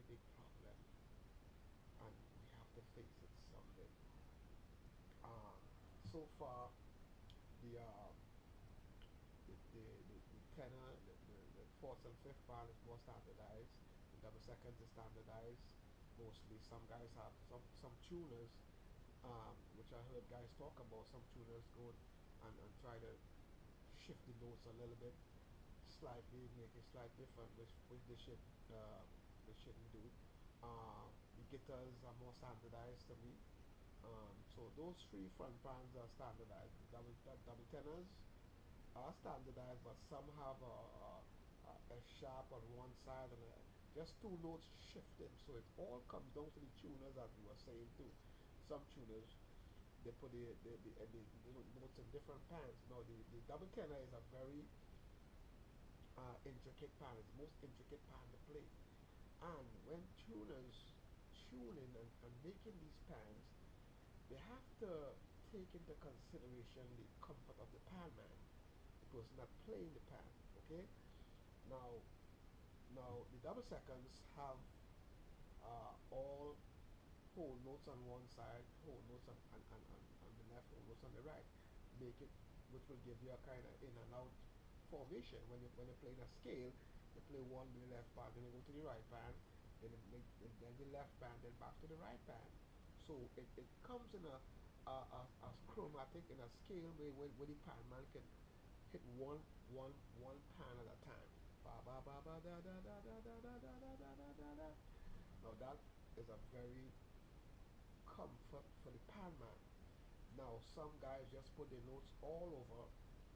big problem, and we have to face it someday. Um, so far, the the tenor, the fourth and fifth bar is more standardized. The double seconds is standardized. Mostly, some guys have some tuners, which I heard guys talk about. Some tuners go and try to shift the notes a little bit, slightly, make it slightly different, which they shouldn't do. The guitars are more standardized to me. So those three front pans are standardized. The double tenors are standardized, but some have a sharp on one side and just two notes shifting. So it all comes down to the tuners, as we were saying too. Some tuners they put the notes in different pans. Now the double tenor is a very intricate pan. It's the most intricate pan to play. And when tuners tuning and making these pans, they have to take into consideration the comfort of the pan man, the person that playing the pan. Okay. Now, the double seconds have all whole notes on one side, whole notes on the left, whole notes on the right. Make it, which will give you a kind of in and out formation. When you're playing a scale, you play one with the left band, then you go to the right band, then the left band, then back to the right band. So it comes in a chromatic in a scale where the pan man can hit one pan at a time. Ba ba ba ba da da da da da da da da da da da da. Now that is a very comfort for the pan man. Now some guys just put the notes all over,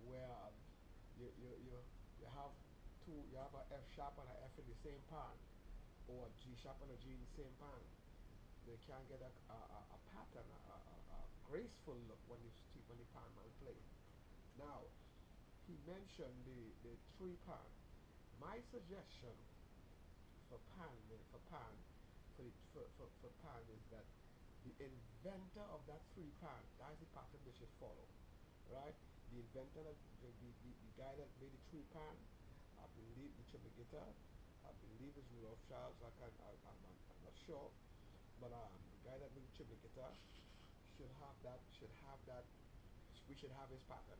where you have you have a F sharp and a F in the same pan, or a G sharp and a G in the same pan. They can't get a pattern, a graceful look when the pan man play. Now he mentioned the three pan. My suggestion for pan for pan is that the inventor of that three pan, that's the pattern they should follow, right? The inventor, the guy that made the three pan, I believe the triple guitar, I believe it's Rudolph Charles. I'm not sure, but the guy that made the triple guitar should have that. We should have his pattern.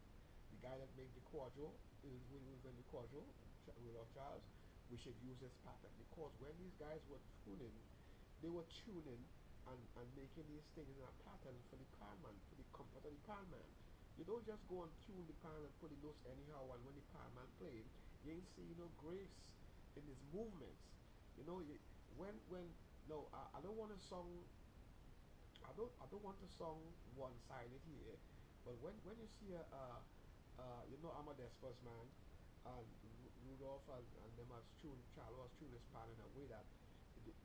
The guy that made the quadro, who invented the quadro, Rudolph Charles, we should use his pattern, because when these guys were tuning, they were tuning and making these things in a pattern for the pan man, for the comfort of the pan man. You don't just go and tune the pan and put the notes anyhow, and when the pan man playing, you ain't see no grace in his movements. You know, when no, I don't want to song. I don't want to song one-sided here, but when you see I'm a Desperate man, and Rudolph and them as tune Charles tune his pan in a way that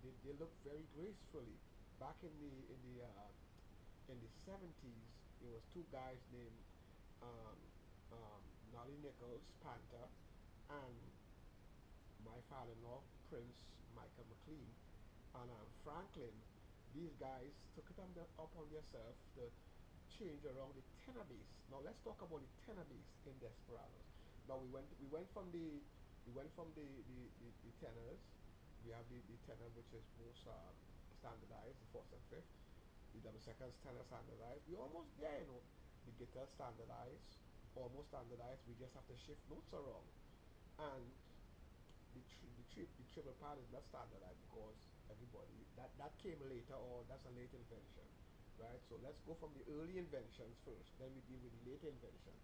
they look very gracefully. Back in the 70s, there was two guys named um, Nolly Nichols, Panther, and my father-in-law, Prince Michael McLean, and Franklin. These guys took it up on themselves to change around the tenor bass. Now let's talk about the tenor bass in Desperados. Now we went from the tenors. We have the tenor, which is most standardized, the fourth and fifth. The double seconds tenor standardized. We almost there, you know. The guitar standardized, almost standardized. We just have to shift notes around, and the triple pad is not standardized, because everybody that came later, or that's a late invention, right? So let's go from the early inventions first, then we deal with the later inventions.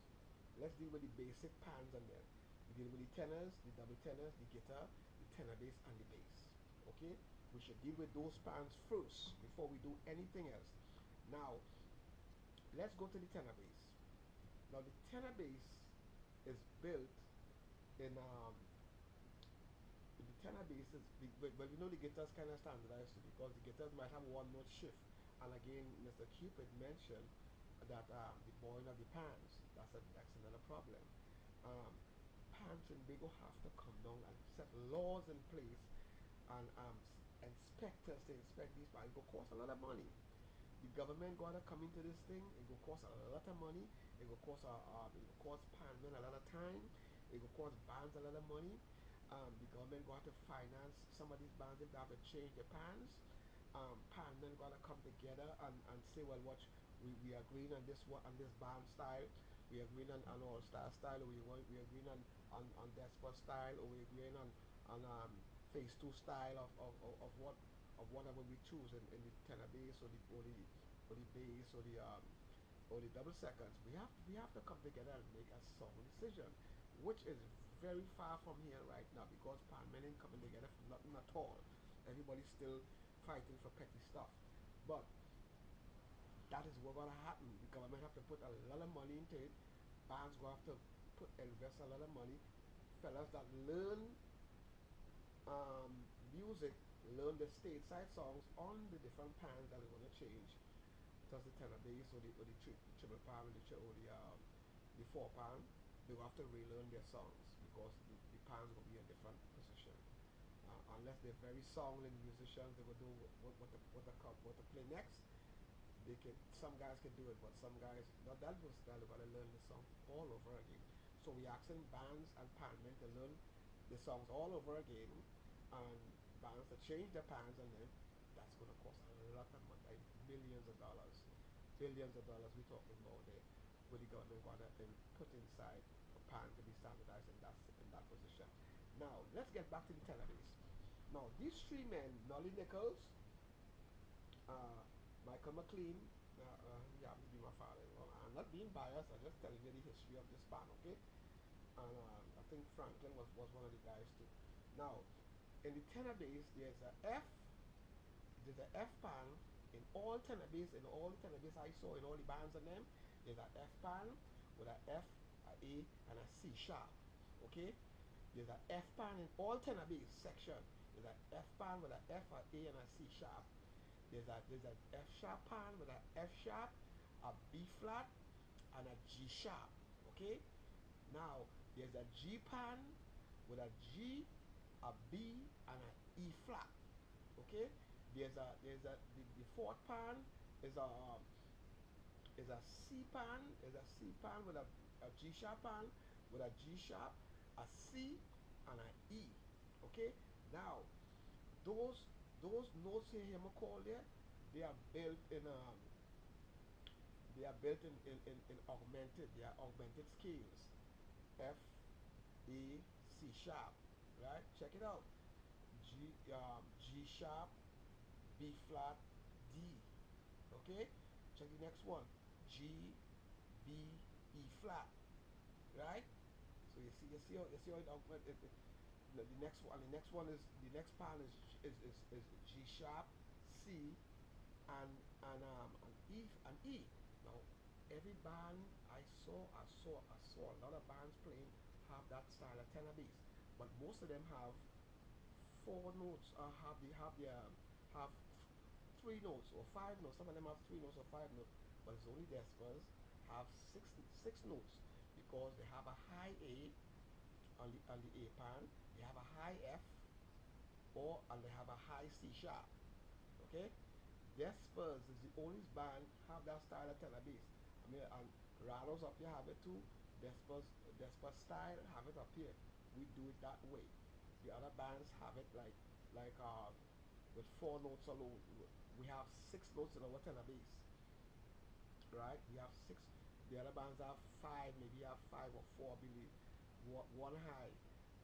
Let's deal with the basic pans, and then we deal with the tenors, the double tenors, the guitar, the tenor bass, and the bass. Okay, we should deal with those pans first before we do anything else. Now let's go to the tenor bass. Now the tenor bass is built in the tenor bass is well, you know, the guitars kind of standardized too, because the guitars might have one note shift. And again, Mr. Cupid mentioned that the boiling of the pans, that's another problem. Um, Pans in Bigo have to come down and set laws in place, and inspectors to inspect these pans. It will cost a lot of money. The government gotta come into this thing. It will cost a lot of money. It will cost panmen a lot of time. It will cost bands a lot of money. The government got to finance some of these bands if they have to change the pans. Pan men gotta come together and say, well, what we agreeing on this one on this band style, we agreeing on all star style, or we agreeing on Despot style, or we agreeing on phase two style of what of whatever we choose in the tenor bass or the bass or the double seconds. We have to come together and make a song decision, which is very far from here right now because pan men ain't coming together for nothing at all. Everybody's still fighting for petty stuff. But that is what's gonna happen. The government have to put a lot of money into it. Bands gonna have to invest a lot of money. Fellas that learn music, learn the stateside songs on the different pans that they're gonna change. Just the tenor bass or the triple pan or the four pan. They will have to relearn their songs because the pans will be in different position. Unless they're very songling musicians, they will do what to play next. They can some guys can do it, but some guys not that versatile. They gotta learn the song all over again. So we asking bands and panmen to learn the songs all over again, and bands to change their pans, and then that's gonna cost a lot of money, like millions of dollars, billions of dollars. We talking about there, where the government gotta put inside a pan to be standardized in that position. Now let's get back to the tenor bass. Now these three men, Nolly Nichols, uh, Michael McLean, he happens to be my father-in-law. I'm not being biased. I'm just telling you the history of this band, okay? And I think Franklin was one of the guys too. Now, in the tenor bass, there's a F pan in all tenor bass, in all the tenor bass I saw in all the bands and them. There's a F pan with a F, a A, and a C sharp, okay? There's a F pan in all tenor bass section. There's a F pan with a F, a A, and a C sharp. There's a F sharp pan with a F sharp, a B flat, and a G sharp. Okay. Now there's a G pan with a G, a B, and an E flat. Okay. The fourth pan is a C pan. Is a C pan with a G sharp pan with a G sharp, a C, and an E. Okay. Now those those notes here call there, they are built in in augmented, they are augmented scales. F, A, C sharp, right? Check it out. G sharp, B flat, D. Okay? Check the next one. G, B, E flat. Right? So you see how it augmented. The next pan is G sharp, C, and E. Now every band I saw a lot of bands playing have that style of tenor bass, but most of them have four notes or have three notes or five notes. Some of them have three notes or five notes, but it's only Despers have six notes because they have a high A on the A pan, they have a high F, and they have a high C sharp. Okay, Despers is the only band have that style of tenor bass. I mean, and Rattles up here have it too. Desper style have it up here. We do it that way. The other bands have it like with four notes alone. We have six notes in our tenor bass, right? We have six. The other bands have five, maybe have five or four, I believe. One high.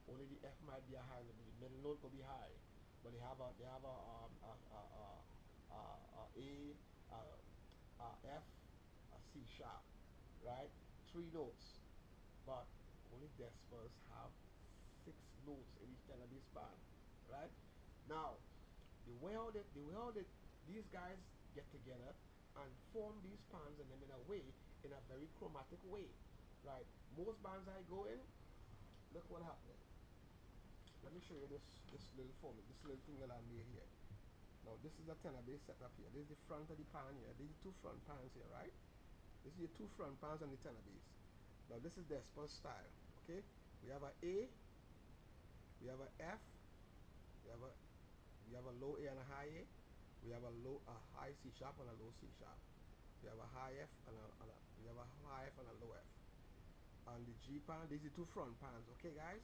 Only the F might be a high. The middle note will be high, but they have a F, a C sharp, right? Three notes, but only Despers have six notes in each tenor bass band, right? Now, these guys get together and form these pans and them in a very chromatic way, right? Most bands I go in, look what happened. Let me show you this little formula, this little thing that I made here. Now this is a tenor bass setup here. This is the front of the pan here. These are two front pans here, right? This is your two front pans on the tenor bass. Now this is Desper's style. Okay, we have a A, we have a F, we have a low A and a high A, we have a high C sharp and a low C sharp. We have a high F and we have a high F and a low F. On the G pan, these are two front pans. Okay, guys,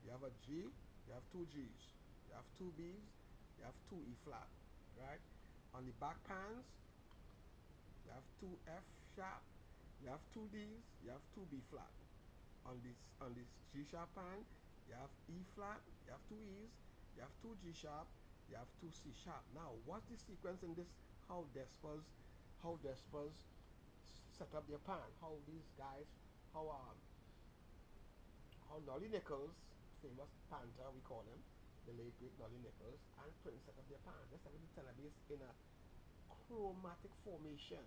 you have a G, you have two G's, you have two B's, you have two E flat, right? On the back pans, you have two F sharp, you have two D's, you have two B flat. On this G sharp pan, you have E flat, you have two E's, you have two G sharp, you have two C sharp. Now, what's the sequence in this? How Despers set up their pan? How these guys, how how Nolly Nichols, famous panther we call him, the late great Nolly Nichols, and Prince set up their pan. They set up the tenor bass in a chromatic formation.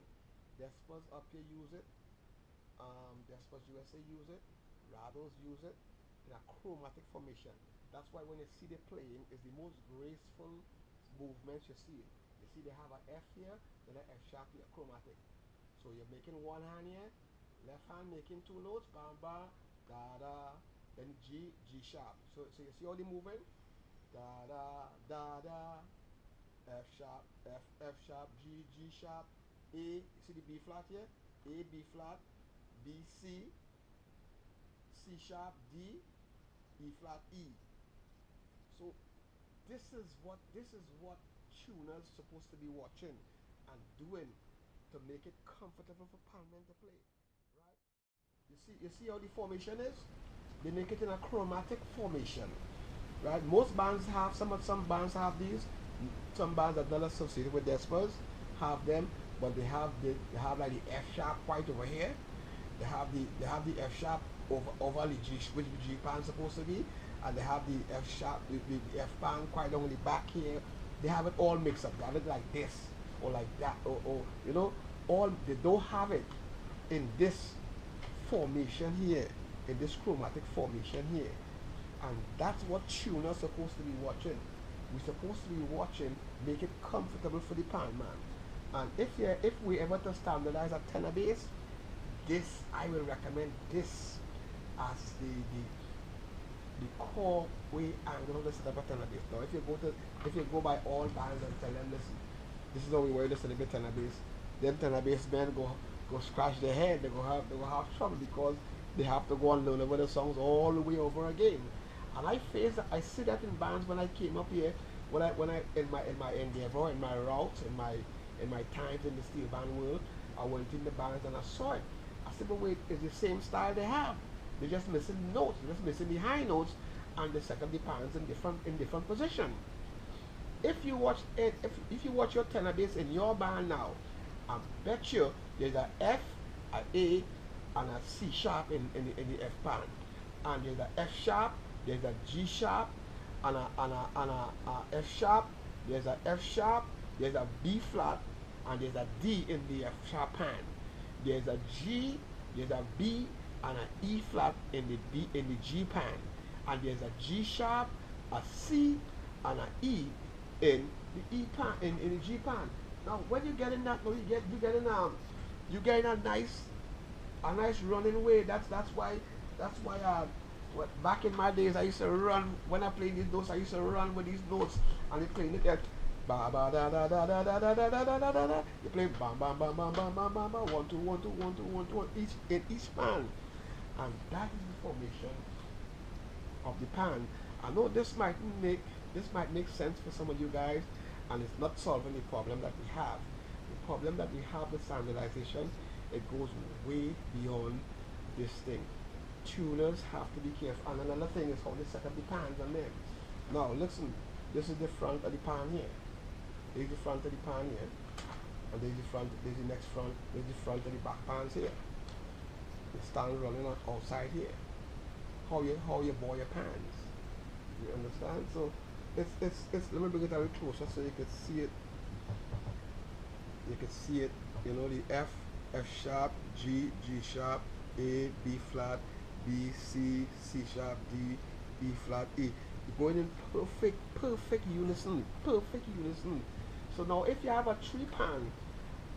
Despers up here use it, Despers USA use it, Rados use it in a chromatic formation. That's why when you see they playing, it's the most graceful movements you see. You see they have a F here, then an F sharp here, chromatic. So you're making one hand here, left hand making two notes, bam bam, da da, then G sharp. So you see all the movement, da da da da, F sharp, F sharp, G sharp, A. You see the B flat here, A B flat, B C sharp, D, E flat, E. So this is what tuners supposed to be watching and doing to make it comfortable for Palmen to play, right? You see how the formation is? They make it in a chromatic formation, right? Most bands have some bands have these. Some bands that are not associated with Despers have them, but they have like the F sharp right over here. They have the F sharp over the G, which the G pan supposed to be, and they have the F sharp, the F pan quite on the back here. They have it all mixed up. They have it like this or like that, or all they don't have it in this formation here, in this chromatic formation here, and that's what tuners supposed to be watching. We're supposed to be watching, make it comfortable for the pan man. And if we ever to standardize a tenor bass, this I will recommend this as the core way I'm going to set up a tenor bass. Now, if you go by all bands and tell them, listen, this is how we want to listen to the tenor bass, then tenor bass men go scratch their head. They go have trouble because they have to go and learn over the songs all the way over again. And I see that in bands when I came up here, when I in my endeavor, in my routes, in my times in the steel band world, I went in the bands and I saw it. I said, but wait, it's the same style they have. They're just missing notes. They're just missing the high notes, and they set up the pans in different position. If you watch it, if you watch your tenor bass in your band now, I bet you there's a F, a A, and a C sharp in the F pan, and there's a F sharp, there's a G sharp, and a F sharp, there's a F sharp, there's a B flat, and there's a D in the F sharp pan. There's a G, there's a B, and an E flat in the G pan, and there's a G sharp, a C, and an E in the E pan in the G pan. Now when you get in that, you get in a nice running way. That's why back in my days I used to run when I played these notes. I used to run with these notes and they playing it at ba ba da da da da da da da da da da da. You play bam bam bam bam bam bam bam bam 1 2 1 2 1 2 1 2 each in each pan, and that is the formation of the pan. I know this might make sense for some of you guys, and it's not solving the problem that we have. The problem that we have with standardization, it goes way beyond this thing. Tuners have to be careful. And another thing is how they set up the pans on them. Now listen, this is the front of the pan here. There's the front of the pan here. And there's the next front, there's the front of the back pans here. The stand running on outside here. How you boil your pans. You understand? So it's let me bring it a little closer so you can see it. You can see it, the F sharp, G sharp, A, B flat, B, C sharp, D, E flat, E. You're going in perfect unison. So now if you have a 3-pan,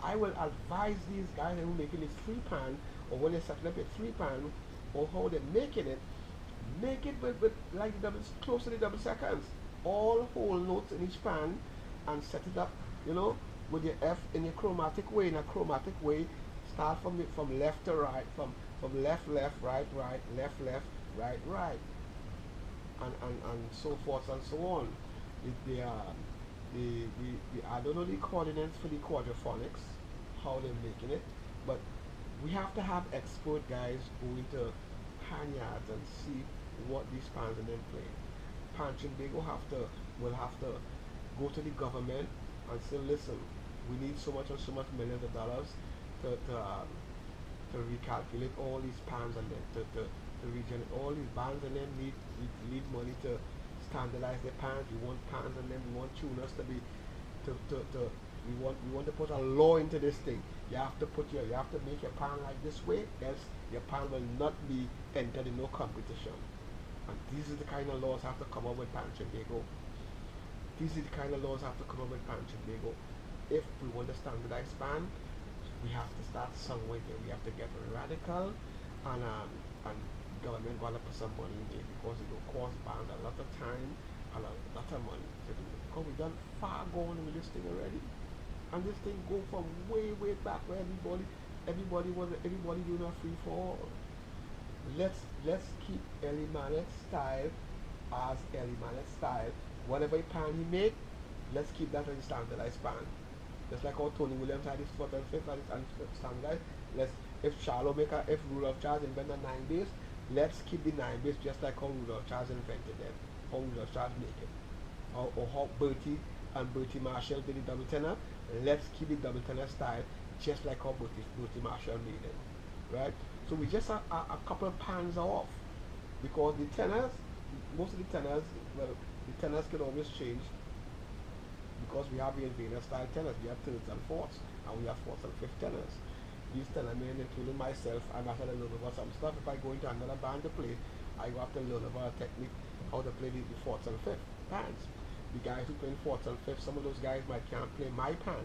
I will advise these guys who are making this 3-pan, or when they're setting up a 3-pan, or how they're making it with like close to the double seconds. All whole notes in each pan, and set it up, with your F in a chromatic way. Start from left to right, from left, right, left, right. and so forth and so on. They are I don't know the coordinates for the quadraphonics, how they're making it, but we have to have expert guys go into panyards and see what these pans and then play. Punching they will have to go to the government and say, listen, we need so much and so much millions of dollars to to recalculate all these pans and then to region all these bands and then need money to standardize the pans. We want pans and then we want tuners to be to we want to put a law into this thing. You have to make your pan like this way, else your pan will not be entered in no competition. And these are the kind of laws have to come up with Pan Trinbago. These are the kind of laws have to come up with Pan Trinbago. If we want to standardize pan, we have to start somewhere there. We have to get radical and government gonna put some money in there because it will cost band a lot of time and a lot of money to do it. Because we done far gone with this thing already. And this thing go from way back where everybody doing a free for all. Let's keep Ellie Manet's style as Ellie Manet's style. Whatever pan he made, let's keep that as a standardized pan. Just like how Tony Williams had his fourth and fifth and standardized. If Rudolph Charles invented 9 bass, let's keep the 9 bass just like how Rudolph Charles invented them, how Rudolph Charles made it, or how Bertie Marshall did the double tenor. Let's keep the double tenor style just like how Bertie Marshall made it, right? So we just are a couple of pans off because the tenors, most of the tenors, well, the tenors can always change because we have the invader style tenors. We have thirds and fourths, and we have fourths and fifth tenors. These tenor men, including myself, I'm have to learn about some stuff. If I go into another band to play, I have to learn about a technique, how to play the fourths and fifth pans. The guys who play fourths and fifths, some of those guys might can't play my pan.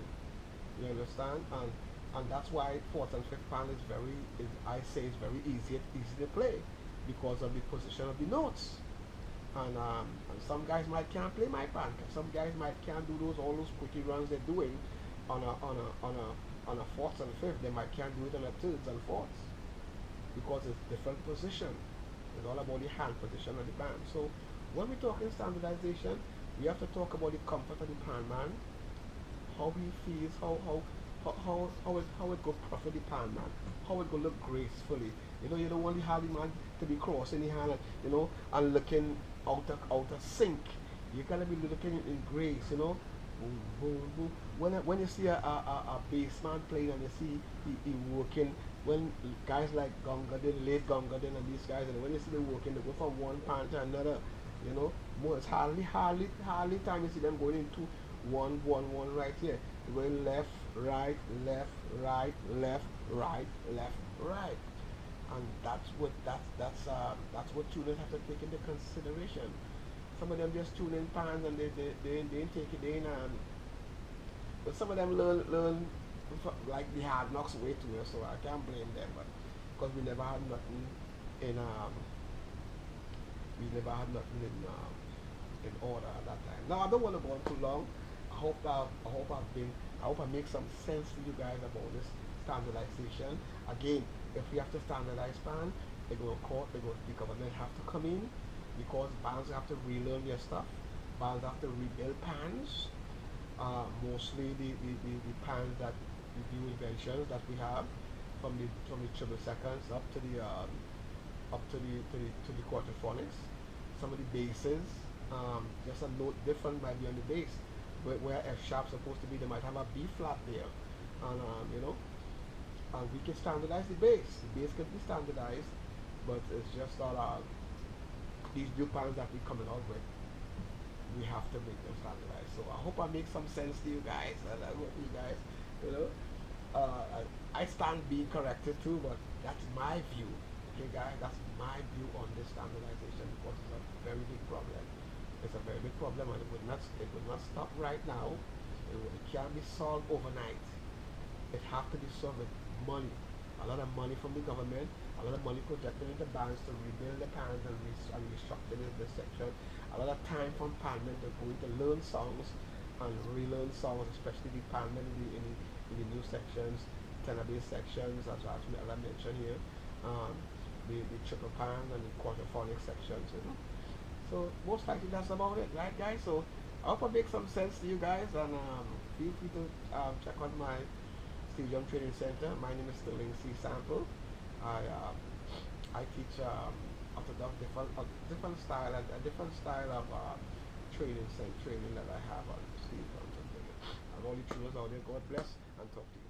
You understand? And that's why fourth and fifth pan is I say it's very easy to play because of the position of the notes. And some guys might can't play my pan. Some guys might can't do all those quickie runs they're doing on a fourth and fifth. They might can't do it on a thirds and fourths because it's different position. It's all about the hand position of the band. So when we're talking standardization, we have to talk about the comfort of the pan man, how he feels, how it go profit the pan man, how it go look gracefully. You don't want the hardy man to be crossing the hand, and looking out of sync. You gotta be looking in grace, Boom, boom, boom. When you see a bass man playing and you see he working, when guys like Gongadin, late Gongadin and these guys, and when you see them working, they go from one pan to another, more it's hardly time you see them going into one right here. They're going left, right, left, right, left, right, left, right. And that's what tuners have to take into consideration. Some of them just tune in pans and they didn't take it in, but some of them learn like the hard knocks way too much, so I can't blame them. But because we never had nothing in order at that time. Now I don't want to go on too long. I hope I make some sense to you guys about this standardization. Again, if we have to standardize pan, the government have to come in because bands have to relearn their stuff. Bands have to rebuild pans. Mostly the pans that the new inventions that we have from the triple seconds up to the quadraphonics. Some of the basses, just a note different might be on the bass. Where F sharp supposed to be, they might have a B flat there, and and we can standardize the bass. The bass can be standardized, but it's just all these new pans that we're coming out with. We have to make them standardized. So I hope I make some sense to you guys, and I hope you guys, I stand being corrected too, but that's my view. Okay, guys, that's my view on this standardization because it's a very big problem. It's a very big problem, and it would not stop right now. It can't be solved overnight. It has to be solved with money, a lot of money from the government, a lot of money projected into bands to rebuild the pans and restructure this section, a lot of time from panmen to go to learn songs and relearn songs, especially the panmen in the new sections, tenor bass sections, as I mentioned here, the triple pan and the quadraphonic sections. So most likely that's about it, right, guys? So I hope I make some sense to you guys, and feel free to check out my Steve Young Training Center. My name is Sterling C. Sample. I teach orthodox different style of training that I have on Steve Young. I'm all you tuners out there. God bless and talk to you.